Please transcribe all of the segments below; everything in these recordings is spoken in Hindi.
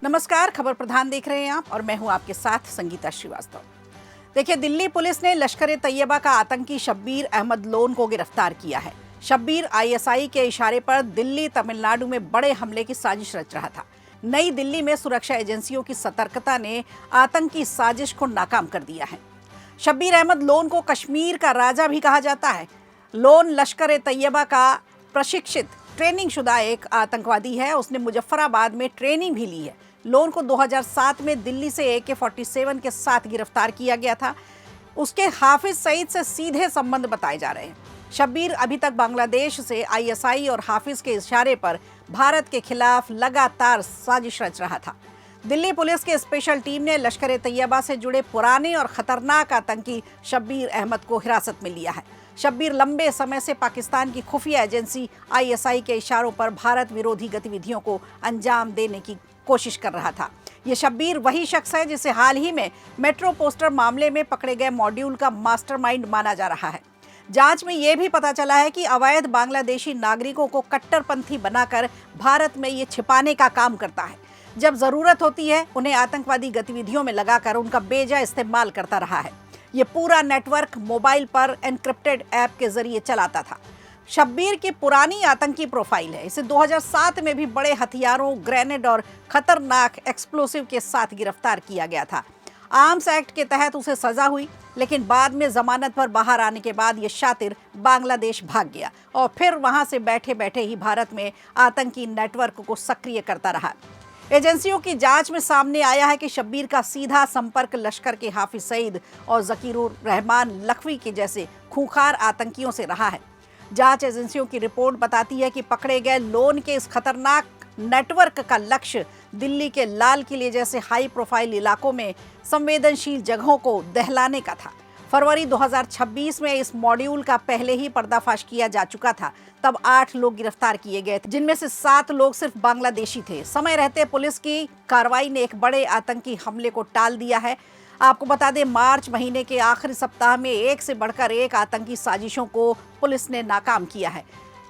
नमस्कार, खबर प्रधान देख रहे हैं आप और मैं हूं आपके साथ संगीता श्रीवास्तव। देखिए, दिल्ली पुलिस ने लश्कर ए तैयबा का आतंकी शब्बीर अहमद लोन को गिरफ्तार किया है। शब्बीर आईएसआई के इशारे पर दिल्ली तमिलनाडु में बड़े हमले की साजिश रच रहा था। नई दिल्ली में सुरक्षा एजेंसियों की सतर्कता ने आतंकी साजिश को नाकाम कर दिया है। शब्बीर अहमद लोन को कश्मीर का राजा भी कहा जाता है। लोन लश्कर ए तैयबा का प्रशिक्षित ट्रेनिंग शुदा एक आतंकवादी है। उसने मुजफ्फराबाद में ट्रेनिंग भी ली है। लोन को 2007 में दिल्ली से AK-47 के साथ गिरफ्तार किया गया था। उसके हाफिज सईद से सीधे संबंध बताए जा रहे हैं। शब्बीर अभी तक बांग्लादेश से आईएसआई और हाफिज के इशारे पर भारत के खिलाफ लगातार साजिश रच रहा था। दिल्ली पुलिस के स्पेशल टीम ने लश्कर ए तैयबा से जुड़े पुराने और खतरनाक आतंकी शब्बीर अहमद को हिरासत में लिया है। शब्बीर लंबे समय से पाकिस्तान की खुफिया एजेंसी आईएसआई के इशारों पर भारत विरोधी गतिविधियों को अंजाम देने की कोशिश कर रहा था। ये शब्बीर वही शख्स है जिसे हाल ही में मेट्रो पोस्टर मामले में पकड़े गए मॉड्यूल का मास्टरमाइंड माना जा रहा है। जांच में यह भी पता चला है कि अवैध बांग्लादेशी नागरिकों को कट्टरपंथी बनाकर भारत में ये छिपाने का काम करता है। जब जरूरत होती है उन्हें आतंकवादी गतिविधियों में लगाकर उनका बेजा इस्तेमाल करता रहा है। ये पूरा नेटवर्क मोबाइल पर एनक्रिप्टेड ऐप के जरिए चलाता था। शब्बीर की पुरानी आतंकी प्रोफाइल है। इसे 2007 में भी बड़े हथियारों, ग्रेनेड और खतरनाक एक्सप्लोसिव के साथ गिरफ्तार किया गया था। आर्म्स एक्ट के तहत उसे सजा हुई, लेकिन बाद में जमानत पर बाहर आने के बाद ये शातिर बांग्लादेश भाग गया और फिर वहां से बैठे बैठे ही भारत में आतंकी नेटवर्क को सक्रिय करता रहा। एजेंसियों की जांच में सामने आया है कि शब्बीर का सीधा संपर्क लश्कर के हाफिज सईद और जकीरुर रहमान लखवी के जैसे खूंखार आतंकियों से रहा है। जांच एजेंसियों की रिपोर्ट बताती है कि पकड़े गए लोन के इस खतरनाक नेटवर्क का लक्ष्य दिल्ली के लाल किले जैसे हाई प्रोफाइल इलाकों में संवेदनशील जगहों को दहलाने का था। फरवरी 2026 में इस मॉड्यूल का पहले ही पर्दाफाश किया जा चुका था। तब 8 लोग गिरफ्तार किए गए थे, जिनमें से 7 लोग सिर्फ बांग्लादेशी थे। समय रहते पुलिस की कार्रवाई ने एक बड़े आतंकी हमले को टाल दिया है। आपको बता दें, मार्च महीने के आखिरी सप्ताह में एक से बढ़कर एक आतंकी साजिशों को पुलिस ने नाकाम किया है।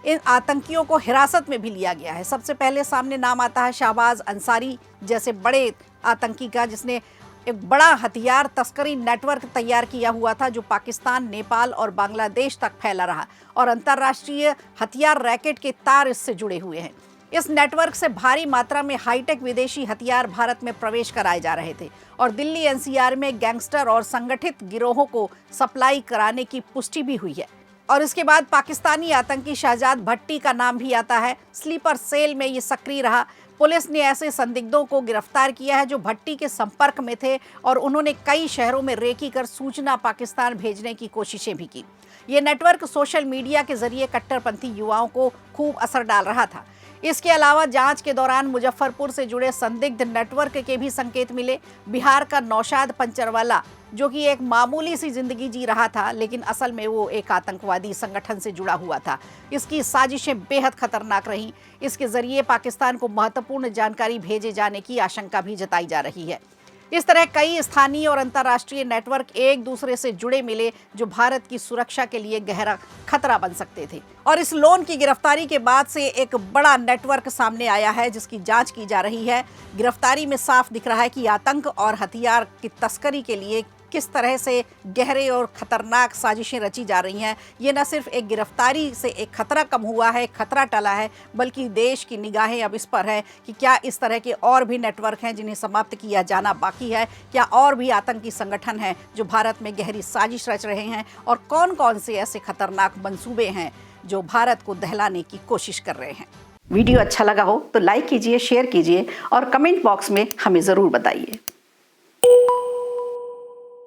इन आतंकियों को हिरासत में भी लिया गया है। सबसे पहले सामने नाम आता है शाहबाज अंसारी जैसे बड़े आतंकी का, जिसने एक बड़ा हथियार तस्करी नेटवर्क तैयार किया हुआ था जो पाकिस्तान, नेपाल और बांग्लादेश तक फैला रहा और अंतर्राष्ट्रीय हथियार रैकेट के तार इससे जुड़े हुए हैं। इस नेटवर्क से भारी मात्रा में हाईटेक विदेशी हथियार भारत में प्रवेश कराए जा रहे थे और दिल्ली एनसीआर में गैंगस्टर और संगठित गिरोहों को सप्लाई कराने की पुष्टि भी हुई है। और इसके बाद पाकिस्तानी आतंकी शहजाद भट्टी का नाम भी आता है। स्लीपर सेल में ये सक्रिय रहा। पुलिस ने ऐसे संदिग्धों को गिरफ्तार किया है जो भट्टी के संपर्क में थे और उन्होंने कई शहरों में रेकी कर सूचना पाकिस्तान भेजने की कोशिशें भी की। ये नेटवर्क सोशल मीडिया के जरिए कट्टरपंथी युवाओं को खूब असर डाल रहा था। इसके अलावा जांच के दौरान मुजफ्फरपुर से जुड़े संदिग्ध नेटवर्क के भी संकेत मिले। बिहार का नौशाद पंचरवाला, जो कि एक मामूली सी जिंदगी जी रहा था, लेकिन असल में वो एक आतंकवादी संगठन से जुड़ा हुआ था। इसकी साजिशें बेहद खतरनाक रहीं। इसके जरिए पाकिस्तान को महत्वपूर्ण जानकारी भेजे जाने की आशंका भी जताई जा रही है। इस तरह कई स्थानीय और अंतर्राष्ट्रीय नेटवर्क एक दूसरे से जुड़े मिले जो भारत की सुरक्षा के लिए गहरा खतरा बन सकते थे। और इस लोन की गिरफ्तारी के बाद से एक बड़ा नेटवर्क सामने आया है जिसकी जांच की जा रही है। गिरफ्तारी में साफ दिख रहा है कि आतंक और हथियार की तस्करी के लिए किस तरह से गहरे और खतरनाक साजिशें रची जा रही हैं। ये न सिर्फ एक गिरफ्तारी से एक खतरा कम हुआ है, खतरा टला है, बल्कि देश की निगाहें अब इस पर है कि क्या इस तरह के और भी नेटवर्क हैं जिन्हें समाप्त किया जाना बाकी है। क्या और भी आतंकी संगठन हैं जो भारत में गहरी साजिश रच रहे हैं और कौन कौन से ऐसे खतरनाक मंसूबे हैं जो भारत को दहलाने की कोशिश कर रहे हैं। वीडियो अच्छा लगा हो तो लाइक कीजिए, शेयर कीजिए और कमेंट बॉक्स में हमें ज़रूर बताइए।